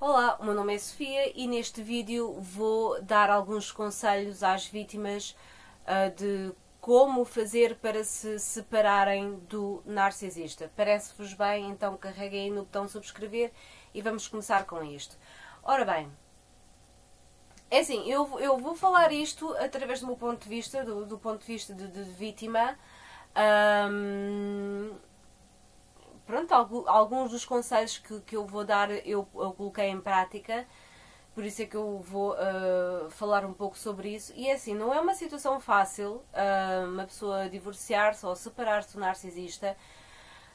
Olá, o meu nome é Sofia e neste vídeo vou dar alguns conselhos às vítimas de como fazer para se separarem do narcisista. Parece-vos bem? Então carreguem aí no botão subscrever e vamos começar com isto. Ora bem, é assim, eu vou falar isto através do meu ponto de vista, do ponto de vista de vítima. Pronto, alguns dos conselhos que eu vou dar eu coloquei em prática, por isso é que eu vou falar um pouco sobre isso. E é assim, não é uma situação fácil uma pessoa divorciar-se ou separar-se do narcisista,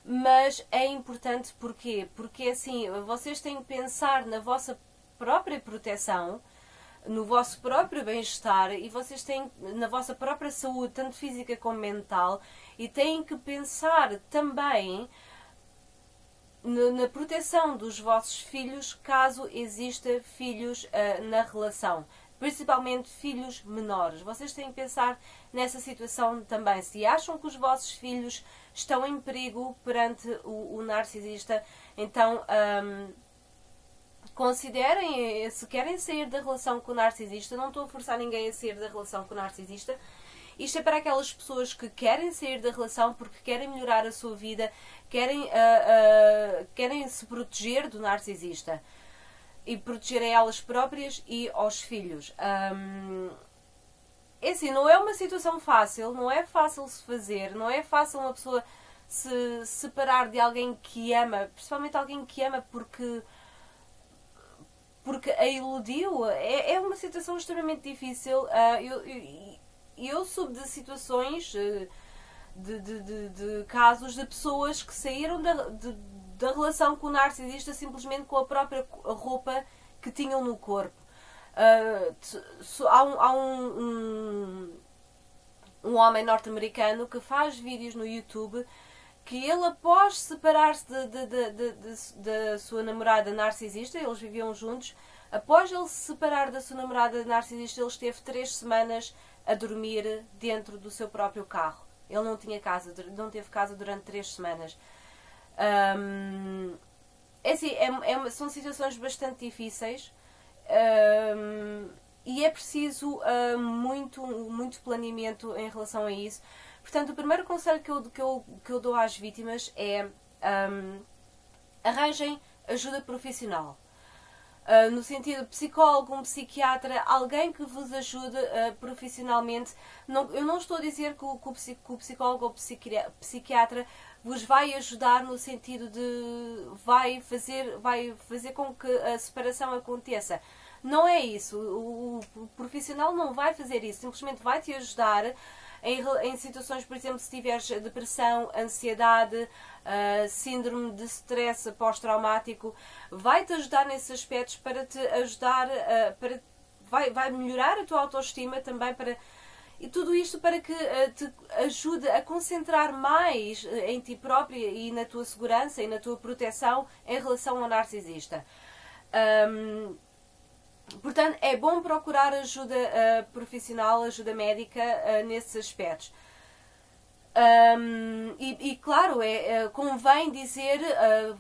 mas é importante porquê? Porque assim, vocês têm que pensar na vossa própria proteção, no vosso próprio bem-estar e vocês têm na vossa própria saúde, tanto física como mental, e têm que pensar também na proteção dos vossos filhos, caso exista filhos na relação, principalmente filhos menores. Vocês têm que pensar nessa situação também. Se acham que os vossos filhos estão em perigo perante o narcisista, então considerem, se querem sair da relação com o narcisista. Não estou a forçar ninguém a sair da relação com o narcisista. Isto é para aquelas pessoas que querem sair da relação porque querem melhorar a sua vida, querem se proteger do narcisista e proteger a elas próprias e aos filhos. É assim, não é uma situação fácil, não é fácil se fazer, não é fácil uma pessoa se separar de alguém que ama, principalmente alguém que ama porque a iludiu. É uma situação extremamente difícil. Eu soube de situações, de casos de pessoas que saíram da relação com o narcisista simplesmente com a própria roupa que tinham no corpo. Há um homem norte-americano que faz vídeos no YouTube que ele, após separar-se da sua namorada narcisista, eles viviam juntos, após ele se separar da sua namorada narcisista, ele esteve 3 semanas a dormir dentro do seu próprio carro. Ele não tinha casa, não teve casa durante 3 semanas. É assim, são situações bastante difíceis e é preciso muito planeamento em relação a isso. Portanto, o primeiro conselho que eu dou às vítimas é arranjem ajuda profissional. No sentido de psicólogo, um psiquiatra, alguém que vos ajude profissionalmente. Eu não estou a dizer que o psicólogo ou psiquiatra vos vai ajudar no sentido de vai fazer com que a separação aconteça. Não é isso. O profissional não vai fazer isso. Simplesmente vai te ajudar em situações, por exemplo, se tiveres depressão, ansiedade, síndrome de stress pós-traumático, vai-te ajudar nesses aspectos para te ajudar, vai melhorar a tua autoestima também, e tudo isto para que te ajude a concentrar mais em ti própria e na tua segurança e na tua proteção em relação ao narcisista. Portanto, é bom procurar ajuda profissional, ajuda médica nesses aspectos. Claro, convém dizer,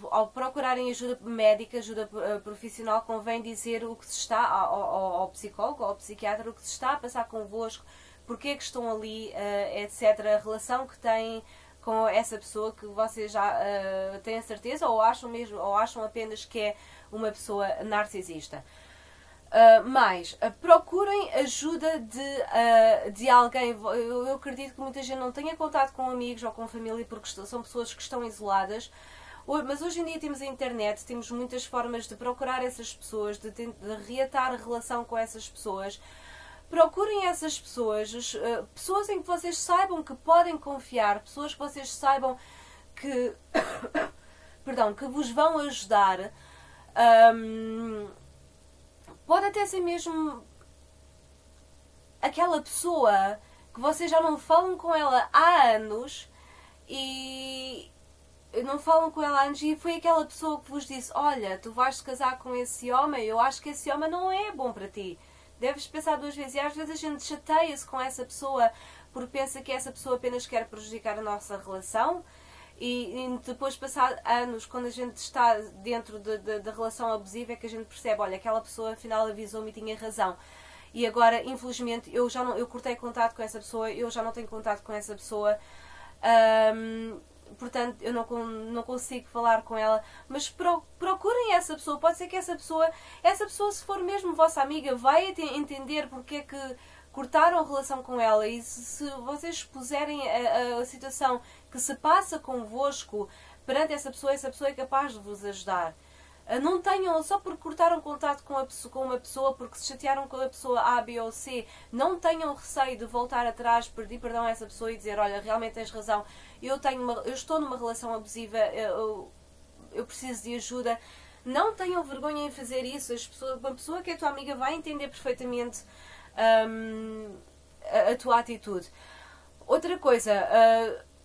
ao procurarem ajuda médica, ajuda profissional, convém dizer o que se está ao psicólogo, ao psiquiatra, o que se está a passar convosco, porque é que estão ali, etc. A relação que têm com essa pessoa que vocês já têm a certeza ou acham apenas que é uma pessoa narcisista. Procurem ajuda de alguém. Eu acredito que muita gente não tenha contato com amigos ou com família porque são pessoas que estão isoladas. Mas hoje em dia temos a internet, temos muitas formas de procurar essas pessoas, de reatar a relação com essas pessoas. Procurem essas pessoas, pessoas em que vocês saibam que podem confiar, pessoas que vocês saibam que, que vos vão ajudar. Pode até ser mesmo aquela pessoa que vocês já não falam com ela há anos e foi aquela pessoa que vos disse: olha, tu vais te casar com esse homem, eu acho que esse homem não é bom para ti. Deves pensar 2 vezes. E às vezes a gente chateia-se com essa pessoa porque pensa que essa pessoa apenas quer prejudicar a nossa relação E depois, passar anos, quando a gente está dentro da relação abusiva, é que a gente percebe, olha, aquela pessoa afinal avisou-me e tinha razão. E agora, infelizmente, eu cortei contato com essa pessoa, eu já não tenho contato com essa pessoa. Portanto, eu não consigo falar com ela, mas procurem essa pessoa. Pode ser que essa pessoa, se for mesmo vossa amiga, vai entender porque é que cortaram a relação com ela. E se vocês expuserem a situação que se passa convosco perante essa pessoa é capaz de vos ajudar. Não tenham, só porque cortaram contato com uma pessoa, porque se chatearam com a pessoa A, B ou C, não tenham receio de voltar atrás, pedir perdão a essa pessoa e dizer, olha, realmente tens razão, eu estou numa relação abusiva, eu preciso de ajuda. Não tenham vergonha em fazer isso. Uma pessoa que é tua amiga vai entender perfeitamente a tua atitude. Outra coisa,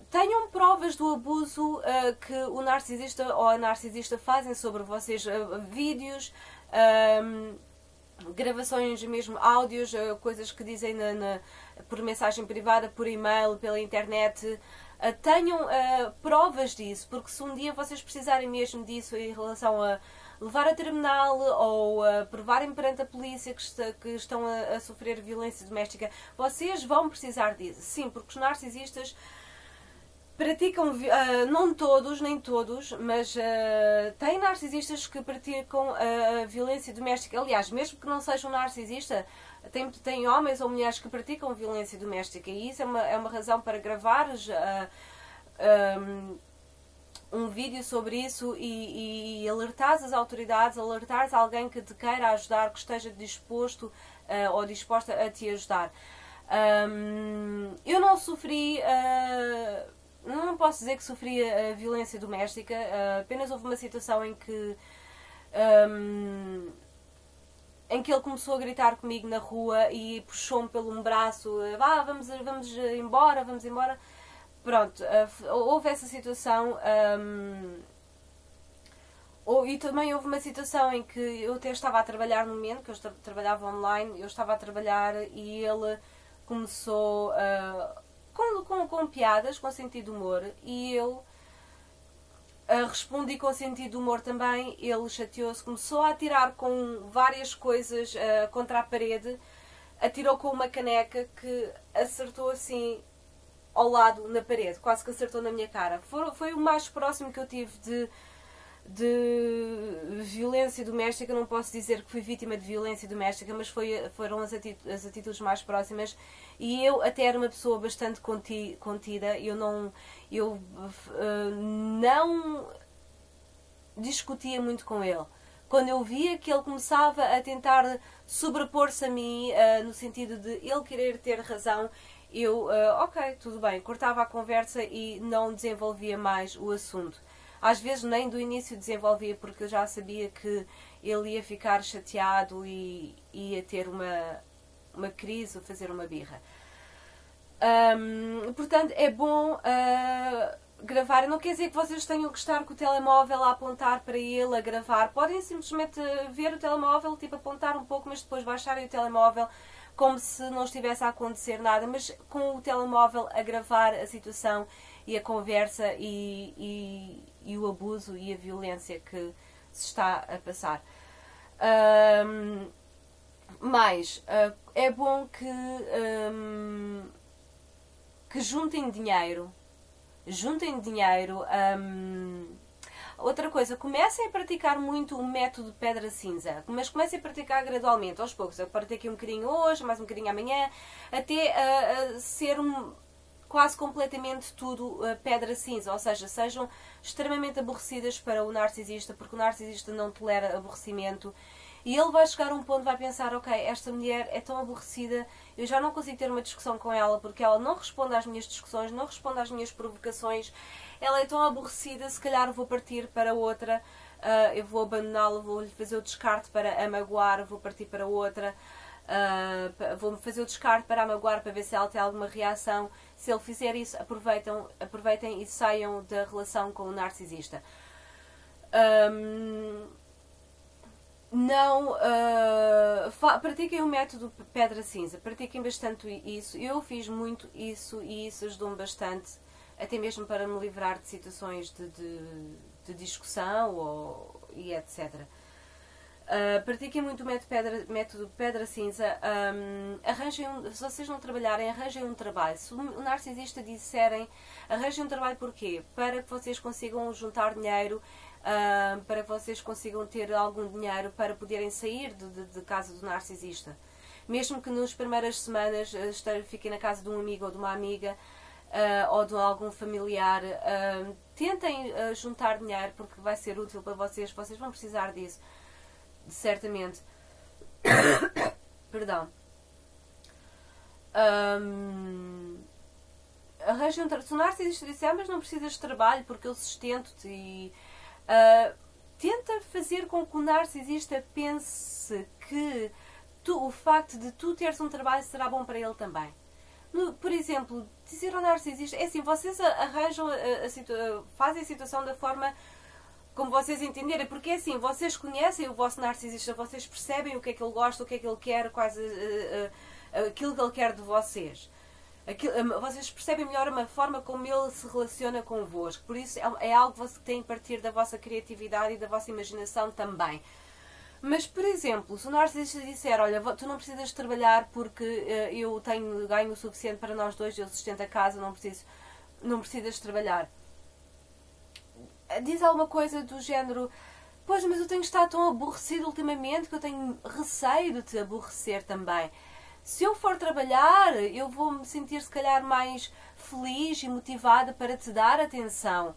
tenham provas do abuso que o narcisista ou a narcisista fazem sobre vocês, vídeos, gravações, mesmo áudios, coisas que dizem por mensagem privada, por e-mail, pela internet. Tenham provas disso, porque se um dia vocês precisarem mesmo disso em relação a levar a tribunal ou provarem perante a polícia que estão a sofrer violência doméstica, vocês vão precisar disso. Sim, porque os narcisistas praticam, não todos, nem todos, mas tem narcisistas que praticam violência doméstica. Aliás, mesmo que não seja um narcisista, tem homens ou mulheres que praticam violência doméstica, e isso é uma razão para gravares um vídeo sobre isso e alertares as autoridades, alertares alguém que te queira ajudar, que esteja disposto ou disposta a te ajudar. Eu não sofri, não posso dizer que sofri violência doméstica, apenas houve uma situação em que ele começou a gritar comigo na rua e puxou-me pelo braço, vamos embora. Pronto, houve essa situação. E também houve uma situação em que eu até estava a trabalhar no momento, que eu trabalhava online, eu estava a trabalhar e ele começou com piadas, com sentido de humor, e eu respondi com sentido de humor também. Ele chateou-se, começou a atirar com várias coisas contra a parede, atirou com uma caneca que acertou assim ao lado na parede, quase que acertou na minha cara. Foi o mais próximo que eu tive de violência doméstica. Não posso dizer que fui vítima de violência doméstica, mas foram as atitudes mais próximas. E eu até era uma pessoa bastante contida. Eu não discutia muito com ele. Quando eu via que ele começava a tentar sobrepor-se a mim, no sentido de ele querer ter razão, eu, ok, tudo bem, cortava a conversa e não desenvolvia mais o assunto. Às vezes nem do início desenvolvia, porque eu já sabia que ele ia ficar chateado e ia ter uma crise ou fazer uma birra. Portanto, é bom gravar. Não quer dizer que vocês tenham que estar com o telemóvel a apontar para ele, a gravar. Podem simplesmente ver o telemóvel, tipo apontar um pouco, mas depois baixarem o telemóvel como se não estivesse a acontecer nada, mas com o telemóvel a gravar a situação e a conversa e o abuso e a violência que se está a passar. Mas é bom que juntem dinheiro. Outra coisa, comecem a praticar muito o método pedra cinza, mas comecem a praticar gradualmente, aos poucos. Eu pratiquei um bocadinho hoje, mais um bocadinho amanhã, até ser quase completamente tudo pedra cinza, ou seja, sejam extremamente aborrecidas para o narcisista, porque o narcisista não tolera aborrecimento. E ele vai chegar a um ponto, vai pensar, ok, esta mulher é tão aborrecida, eu já não consigo ter uma discussão com ela, porque ela não responde às minhas discussões, não responde às minhas provocações, ela é tão aborrecida, se calhar vou partir para outra, eu vou abandoná-la, vou-lhe fazer o descarte para a magoar, vou partir para outra, vou fazer o descarte para a magoar, para ver se ela tem alguma reação. Se ele fizer isso, aproveitem e saiam da relação com o narcisista. Pratiquem o método pedra cinza, pratiquem bastante isso. Eu fiz muito isso e isso ajudou-me bastante até mesmo para me livrar de situações de discussão e etc. Pratiquem muito o método pedra cinza. Se vocês não trabalharem, arranjem um trabalho. Se o narcisista disserem, arranjem um trabalho porquê? Para que vocês consigam juntar dinheiro, para que vocês consigam ter algum dinheiro para poderem sair de casa do narcisista. Mesmo que nas primeiras semanas fiquem na casa de um amigo ou de uma amiga, ou de algum familiar, tentem juntar dinheiro, porque vai ser útil para vocês vão precisar disso. Certamente. Perdão. Arranjem se o narcisista disser, mas não precisas de trabalho porque eu sustento-te e tenta fazer com que o narcisista pense que o facto de tu teres um trabalho será bom para ele também. Por exemplo, dizer ao narcisista, é assim, vocês arranjam fazem a situação da forma como vocês entenderem, porque é assim, vocês conhecem o vosso narcisista, vocês percebem o que é que ele gosta, o que é que ele quer, quase aquilo que ele quer de vocês. Vocês percebem melhor a forma como ele se relaciona convosco. Por isso é algo que vocês têm a partir da vossa criatividade e da vossa imaginação também. Mas, por exemplo, se o narcisista disser, olha, tu não precisas trabalhar porque eu tenho ganho o suficiente para nós dois, eu sustento a casa, não precisas trabalhar. Diz alguma coisa do género, pois, mas eu tenho estado tão aborrecido ultimamente que eu tenho receio de te aborrecer também. Se eu for trabalhar, eu vou me sentir se calhar mais feliz e motivada para te dar atenção.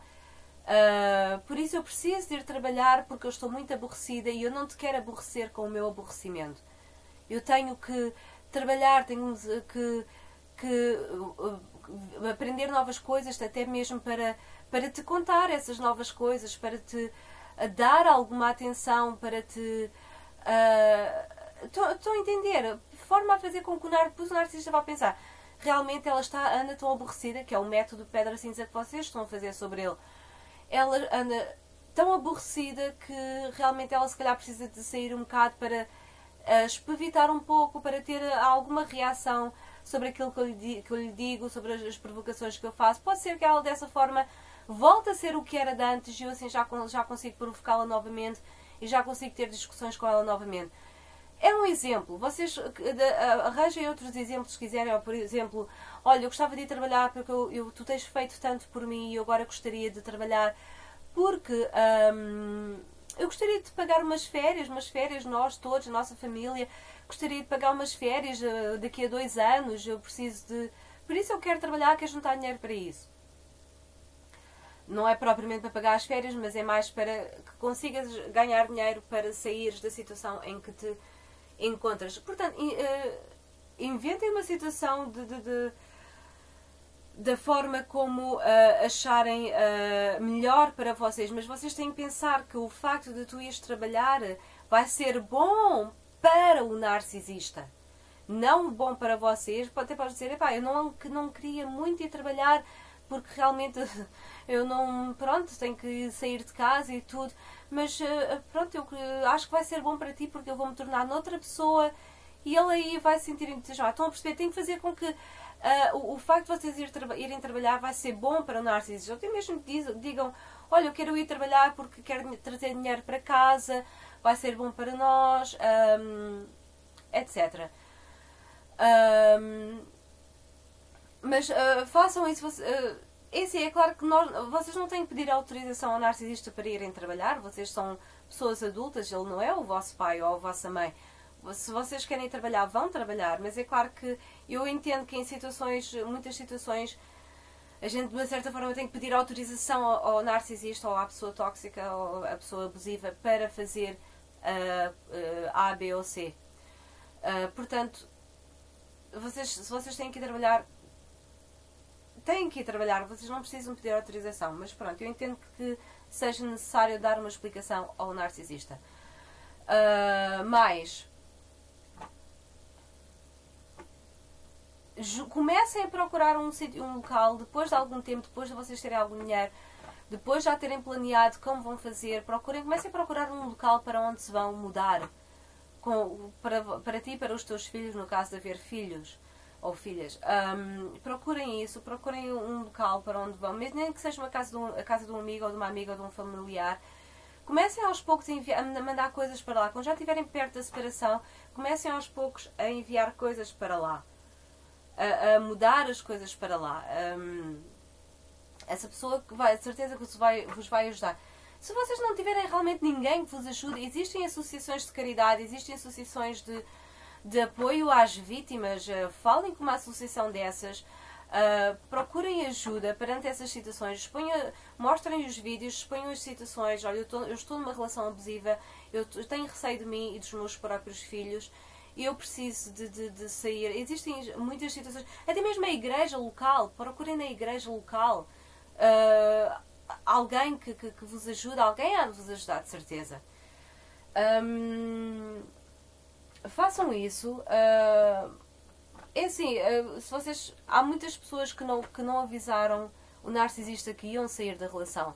Por isso eu preciso de ir trabalhar porque eu estou muito aborrecida e eu não te quero aborrecer com o meu aborrecimento. Eu tenho que trabalhar, tenho que aprender novas coisas, até mesmo para te contar essas novas coisas, para te dar alguma atenção, para te... Estou a entender? Forma a fazer com que o narcisista vá pensar, realmente ela anda tão aborrecida, que é o método pedra cinza que vocês estão a fazer sobre ele. Ela anda tão aborrecida que realmente ela se calhar precisa de sair um bocado para espevitar um pouco, para ter alguma reação sobre aquilo que eu lhe digo, sobre as provocações que eu faço. Pode ser que ela dessa forma volte a ser o que era de antes e eu assim já consigo provocá-la novamente e já consigo ter discussões com ela novamente. É um exemplo. Vocês arranjem outros exemplos se quiserem. Ou, por exemplo, olha, eu gostava de ir trabalhar porque tu tens feito tanto por mim e eu agora gostaria de trabalhar porque eu gostaria de pagar umas férias, nós todos, a nossa família, gostaria de pagar umas férias daqui a 2 anos, eu preciso de... Por isso eu quero trabalhar, quero juntar dinheiro para isso. Não é propriamente para pagar as férias, mas é mais para que consigas ganhar dinheiro para saíres da situação em que te encontras. Portanto, inventem uma situação da forma como acharem melhor para vocês, mas vocês têm que pensar que o facto de tu ires trabalhar vai ser bom para o narcisista, não bom para vocês. Até pode dizer, epá, eu não queria muito ir trabalhar porque realmente eu não, pronto, tenho que sair de casa e tudo, mas pronto, eu acho que vai ser bom para ti porque eu vou me tornar noutra pessoa e ele aí vai se sentir entusiasmado. Estão a perceber? Tem que fazer com que o facto de vocês irem trabalhar vai ser bom para o narcisista. Até mesmo digam, olha, eu quero ir trabalhar porque quero trazer dinheiro para casa, vai ser bom para nós, etc. Mas façam isso. Esse é claro que vocês não têm que pedir autorização ao narcisista para irem trabalhar. Vocês são pessoas adultas, ele não é o vosso pai ou a vossa mãe. Se vocês querem trabalhar, vão trabalhar. Mas é claro que eu entendo que em muitas situações, a gente de uma certa forma tem que pedir autorização ao narcisista ou à pessoa tóxica ou à pessoa abusiva para fazer A, B ou C. Portanto, se vocês têm que ir trabalhar, vocês não precisam pedir autorização, mas pronto, eu entendo que seja necessário dar uma explicação ao narcisista. Comecem a procurar um local, depois de algum tempo, depois de vocês terem algum dinheiro, depois de já terem planeado como vão fazer, comecem a procurar um local para onde se vão mudar, para ti e para os teus filhos, no caso de haver filhos. ou filhas, procurem isso, procurem um local para onde vão, mesmo nem que seja a casa de um amigo ou de uma amiga ou de um familiar. Comecem aos poucos a mandar coisas para lá. Quando já estiverem perto da separação, comecem aos poucos a enviar coisas para lá, a mudar as coisas para lá. Essa pessoa que vai, de certeza que vos vai ajudar. Se vocês não tiverem realmente ninguém que vos ajude, existem associações de caridade, existem associações de apoio às vítimas. Falem com uma associação dessas. Procurem ajuda perante essas situações. Mostrem os vídeos, exponham as situações. Olha, eu estou numa relação abusiva, eu tenho receio de mim e dos meus próprios filhos, eu preciso de sair. Existem muitas situações, até mesmo a igreja local. Procurem na igreja local alguém que vos ajude, alguém há de vos ajudar, de certeza. Façam isso. É assim, se vocês, há muitas pessoas que não avisaram o narcisista que iam sair da relação.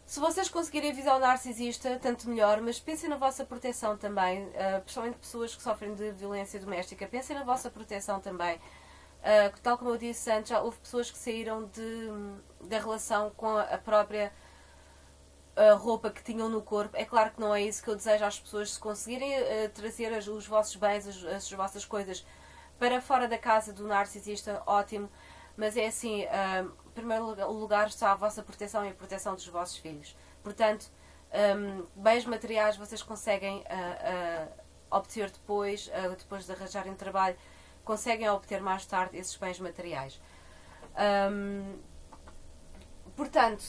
Se vocês conseguirem avisar o narcisista, tanto melhor, mas pensem na vossa proteção também, principalmente pessoas que sofrem de violência doméstica, pensem na vossa proteção também. Tal como eu disse antes, já houve pessoas que saíram da relação com a própria roupa que tinham no corpo. É claro que não é isso que eu desejo às pessoas. Se conseguirem trazer os vossos bens, as vossas coisas para fora da casa do narcisista, ótimo. Mas é assim, em primeiro lugar está a vossa proteção e a proteção dos vossos filhos. Portanto, bens materiais vocês conseguem obter depois de arranjarem trabalho, conseguem obter mais tarde esses bens materiais. Portanto,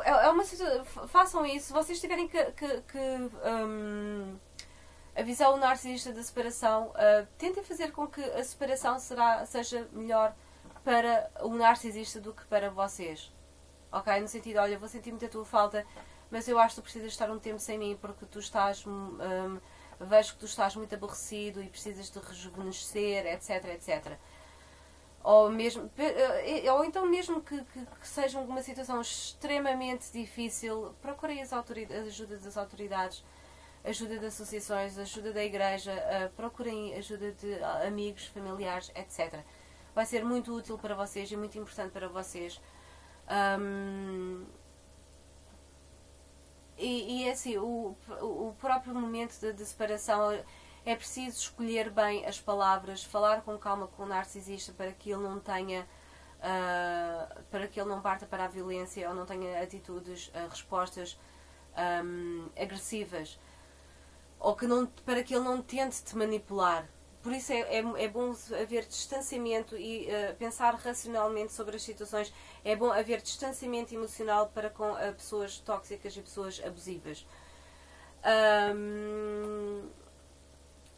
é uma situação, façam isso. Se vocês tiverem que avisar o narcisista da separação, tentem fazer com que a separação seja melhor para o narcisista do que para vocês. Ok? No sentido, olha, eu vou sentir muito a tua falta, mas eu acho que tu precisas estar um tempo sem mim porque tu estás... vejo que tu estás muito aborrecido e precisas de rejuvenescer, etc, etc. Ou então mesmo que seja uma situação extremamente difícil, procurem a ajuda das autoridades, ajuda de associações, ajuda da igreja, procurem ajuda de amigos, familiares, etc. Vai ser muito útil para vocês e muito importante para vocês. E é assim, o próprio momento de separação, é preciso escolher bem as palavras, falar com calma com o narcisista para que ele não tenha, para que ele não parta para a violência ou não tenha atitudes, respostas agressivas, ou para que ele não tente te manipular. Por isso é bom haver distanciamento e pensar racionalmente sobre as situações. É bom haver distanciamento emocional para com pessoas tóxicas e pessoas abusivas.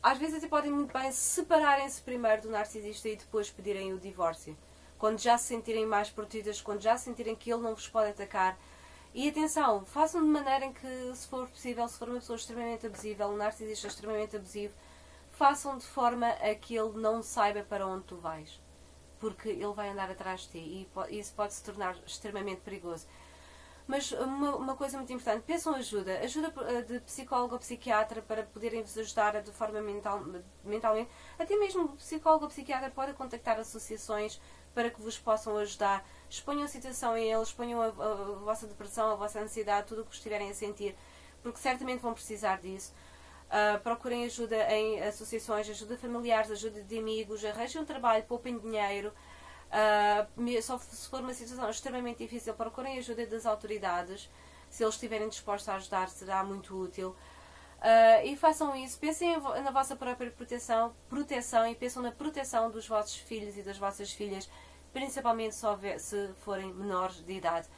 Às vezes até podem muito bem separarem-se primeiro do narcisista e depois pedirem o divórcio. Quando já se sentirem mais protegidas, quando já sentirem que ele não vos pode atacar. E atenção, façam de maneira em que, se for possível, se for uma pessoa extremamente abusiva, um narcisista extremamente abusivo, façam de forma a que ele não saiba para onde tu vais. Porque ele vai andar atrás de ti e isso pode se tornar extremamente perigoso. Mas uma coisa muito importante, peçam ajuda de psicólogo ou psiquiatra para poderem vos ajudar de forma mentalmente. Até mesmo o psicólogo ou psiquiatra pode contactar associações para que vos possam ajudar. Exponham a situação em eles, exponham a vossa depressão, a vossa ansiedade, tudo o que estiverem a sentir, porque certamente vão precisar disso. Procurem ajuda em associações, ajuda familiares, ajuda de amigos, arranjem um trabalho, poupem dinheiro. Só se for uma situação extremamente difícil, procurem ajuda das autoridades. Se eles estiverem dispostos a ajudar, será muito útil. E façam isso. Pensem na vossa própria proteção e pensem na proteção dos vossos filhos e das vossas filhas, principalmente se forem menores de idade.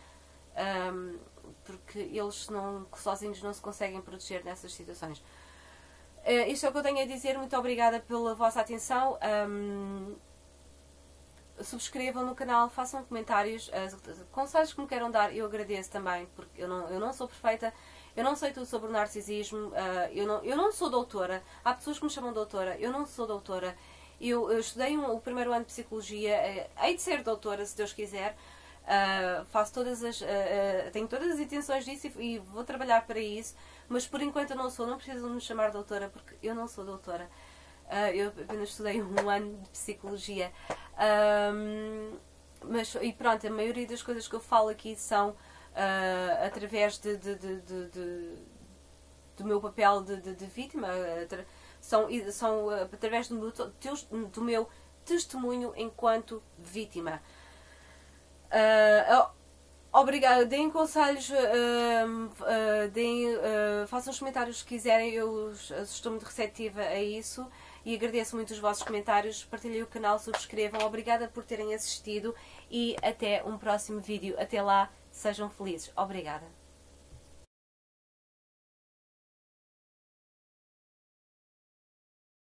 Porque eles sozinhos não se conseguem proteger nessas situações. Isto é o que eu tenho a dizer. Muito obrigada pela vossa atenção. Subscrevam no canal, façam comentários, conselhos que me queiram dar, eu agradeço também, porque eu não sou perfeita, eu não sei tudo sobre o narcisismo, eu não sou doutora. Há pessoas que me chamam doutora, eu não sou doutora. Eu estudei o primeiro ano de Psicologia, hei de ser doutora, se Deus quiser. Tenho todas as intenções disso e vou trabalhar para isso, mas por enquanto eu não sou. Não precisam me chamar doutora porque eu não sou doutora. Eu apenas estudei um ano de psicologia. E pronto, a maioria das coisas que eu falo aqui são através do meu papel de vítima, são através do meu testemunho enquanto vítima. Obrigada, deem conselhos, façam os comentários que quiserem, eu estou muito receptiva a isso e agradeço muito os vossos comentários, partilhem o canal, subscrevam, obrigada por terem assistido e até um próximo vídeo, até lá, sejam felizes, obrigada.